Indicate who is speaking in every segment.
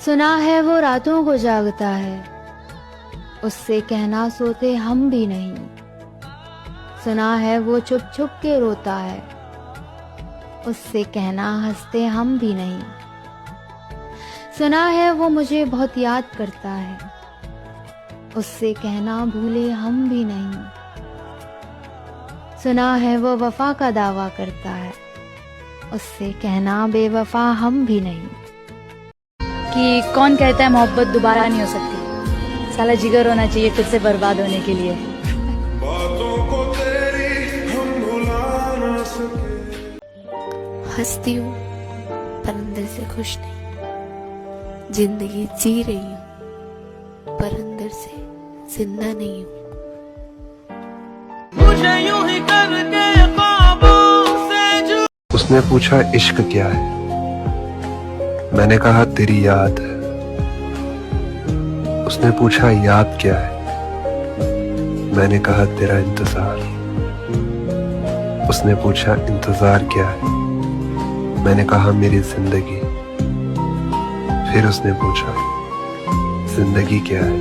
Speaker 1: सुना है वो रातों को जागता है, उससे कहना सोते हम भी नहीं। सुना है वो छुप छुप के रोता है, उससे कहना हंसते हम भी नहीं। सुना है वो मुझे बहुत याद करता है, उससे कहना भूले हम भी नहीं। सुना है वो वफा का दावा करता है, उससे कहना बेवफा हम भी नहीं।
Speaker 2: कि कौन कहता है मोहब्बत दोबारा नहीं हो सकती। साला जिगर होना चाहिए खुद से बर्बाद होने के लिए।
Speaker 3: बातों को तेरी हम भुला ना सके।
Speaker 4: हंसती हूँ पर अंदर से खुश नहीं। जिंदगी जी रही हूँ पर अंदर से जिंदा नहीं हूँ।
Speaker 5: मुझे यूं ही करके ख्वाबों से जो
Speaker 6: उसने पूछा इश्क क्या है, मैंने कहा तेरी याद है। उसने पूछा याद क्या है, मैंने कहा तेरा इंतजार। उसने पूछा इंतजार क्या है, मैंने कहा मेरी जिंदगी। फिर उसने पूछा जिंदगी क्या है,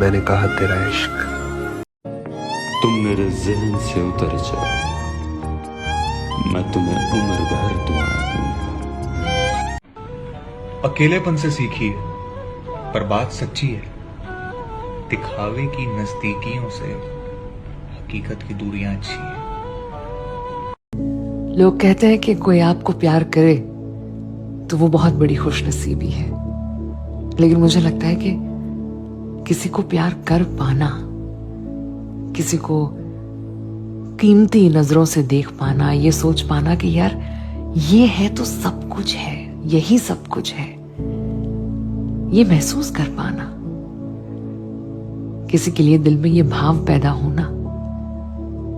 Speaker 6: मैंने कहा तेरा इश्क।
Speaker 7: तुम मेरे ज़हन से उतर जाओ, मैं तुम्हें उम्र भर दुआ दूंगा।
Speaker 8: अकेलेपन से सीखिए, पर बात सच्ची है। दिखावे की नजदीकियों से हकीकत की दूरियां अच्छी है।
Speaker 9: लोग कहते हैं कि कोई आपको प्यार करे तो वो बहुत बड़ी खुशनसीबी है, लेकिन मुझे लगता है कि किसी को प्यार कर पाना, किसी को कीमती नजरों से देख पाना, ये सोच पाना कि यार ये है तो सब कुछ है, यही सब कुछ है, ये महसूस कर पाना, किसी के लिए दिल में ये भाव पैदा होना,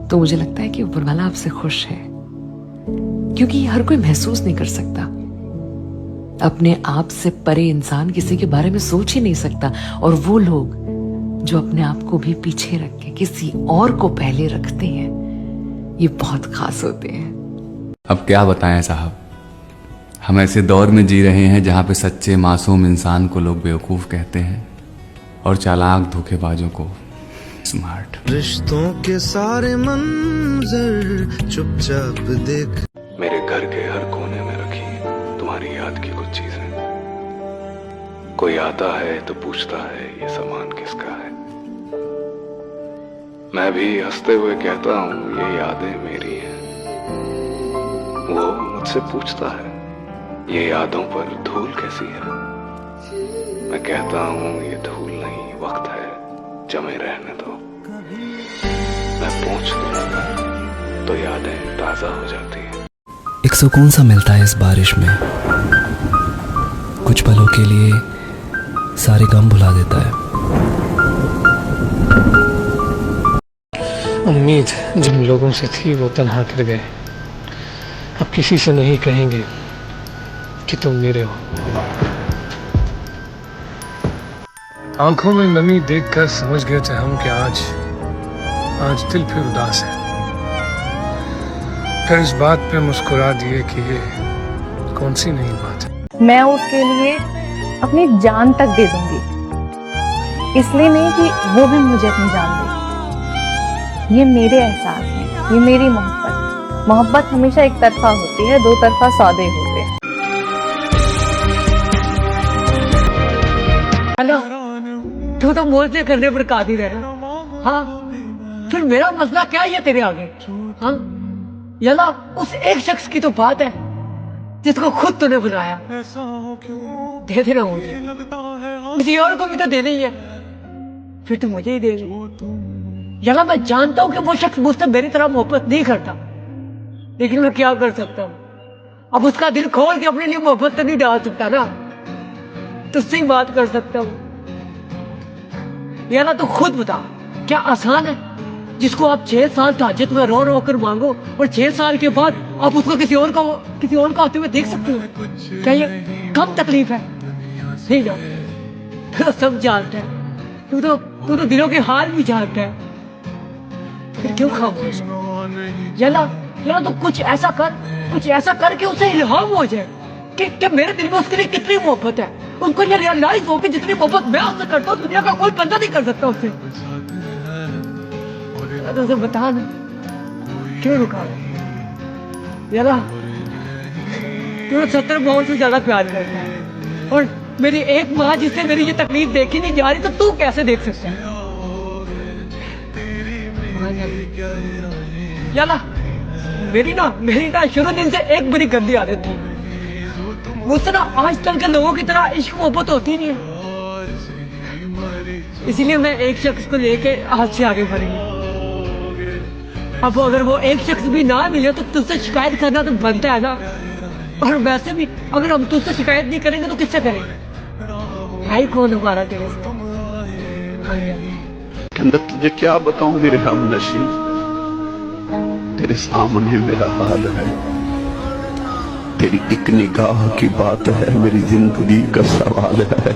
Speaker 9: तो मुझे लगता है कि ऊपर वाला आपसे खुश है। क्योंकि हर कोई महसूस नहीं कर सकता। अपने आप से परे इंसान किसी के बारे में सोच ही नहीं सकता, और वो लोग जो अपने आप को भी पीछे रख के किसी और को पहले रखते हैं, ये बहुत खास होते हैं।
Speaker 7: अब क्या बताएं साहब, हम ऐसे दौर में जी रहे हैं जहां पे सच्चे मासूम इंसान को लोग बेवकूफ कहते हैं और चालाक धोखेबाजों को स्मार्ट।
Speaker 3: रिश्तों के सारे मंजर चुपचाप देख।
Speaker 6: मेरे घर के हर कोने में रखी तुम्हारी याद की कुछ चीजें। कोई आता है तो पूछता है ये सामान किसका है। मैं भी हंसते हुए कहता हूँ ये यादें मेरी हैं। वो मुझसे पूछता है ये यादों पर धूल कैसी है। मैं कहता हूँ ये धूल नहीं वक्त है, जमे रहने दो। मैं पूछ दूंगा तो यादें ताजा हो जाती हैं।
Speaker 10: एक सुकून सा मिलता है इस बारिश में, कुछ पलों के लिए सारे गम भुला देता है।
Speaker 11: उम्मीद जिन लोगों से थी वो तन्हा कर गए। अब किसी से नहीं कहेंगे कि तुम मेरे हो। आंखों में नमी देखकर समझ गए थे हम कि आज दिल फिर उदास है। फिर इस बात पे मुस्कुरा दिए कि ये कौन सी नई बात है।
Speaker 2: मैं उसके लिए अपनी जान तक दे दूंगी, इसलिए नहीं कि वो भी मुझे अपनी जान दे। ये मेरे एहसास हैं, ये मेरी मोहब्बत। मोहब्बत हमेशा एक तरफा होती है, दो तरफा सौदे होते हैं।
Speaker 11: हेलो, तू तो मोर्चे करने पर कादिर है। हाँ, फिर मेरा मसला क्या है तेरे आगे? हाँ, यला उस एक शख्स की तो बात है जिसको खुद तूने बुलाया। दे देना मुझे, किसी और को भी तो देना ही है, फिर तो मुझे ही दे दे। यला मैं जानता हूँ कि वो शख्स मुझसे मेरी तरह मोहब्बत नहीं करता, लेकिन मैं क्या कर सकता हूँ? अब उसका दिल खोल के अपने लिए मोहब्बत तो नहीं डाल सकता ना, तुझसे ही बात कर सकता हूँ। यला तू खुद बता, क्या आसान है जिसको आप 6 साल ताजत में रो रो कर मांगो और 6 साल के बाद आप उसको किसी और का आते हुए देख सकते हो? क्या ये कम तकलीफ है? नहीं ना, तू तो सब जानता है, तू तो दिलों के हाल भी जानता है, फिर क्यों खामोश? यला तो कुछ ऐसा कर कि उसे इल्हाम हो जाए कि मेरे दिल में उसके लिए कितनी मोहब्बत है। उनको ये रियलाइज हो कि जितनी मोहब्बत मैं उससे करता हूँ दुनिया का कोई बंदा नहीं कर सकता उससे। तो उसे बता ना क्यों रुका यारा, तू 70 माओ से ज्यादा प्यार करता है और मेरी एक माँ जिससे मेरी ये तकलीफ देखी नहीं जा रही तो तू कैसे देख सकता है? याला मेरी ना शुरू दिन से एक बड़ी गंदी आदत थी, मुझसे ना आजकल के लोगों की तरह इश्क मोहब्बत होती नहीं है। इसीलिए मैं एक शख्स को लेके आज से आगे बढ़ी। अब अगर वो एक शख्स भी ना मिले तो तुझसे शिकायत करना तो बनता है ना। और वैसे भी अगर हम तुझसे शिकायत नहीं करेंगे तो किससे करेंगे? भाई कौन हमारा तेरे
Speaker 12: कहता तुझे क्या बताऊं मेरे हमनशीं, तेरे सामने मेरा हाल है। तेरी एक निगाह की बात है, मेरी जिंदगी का सवाल है।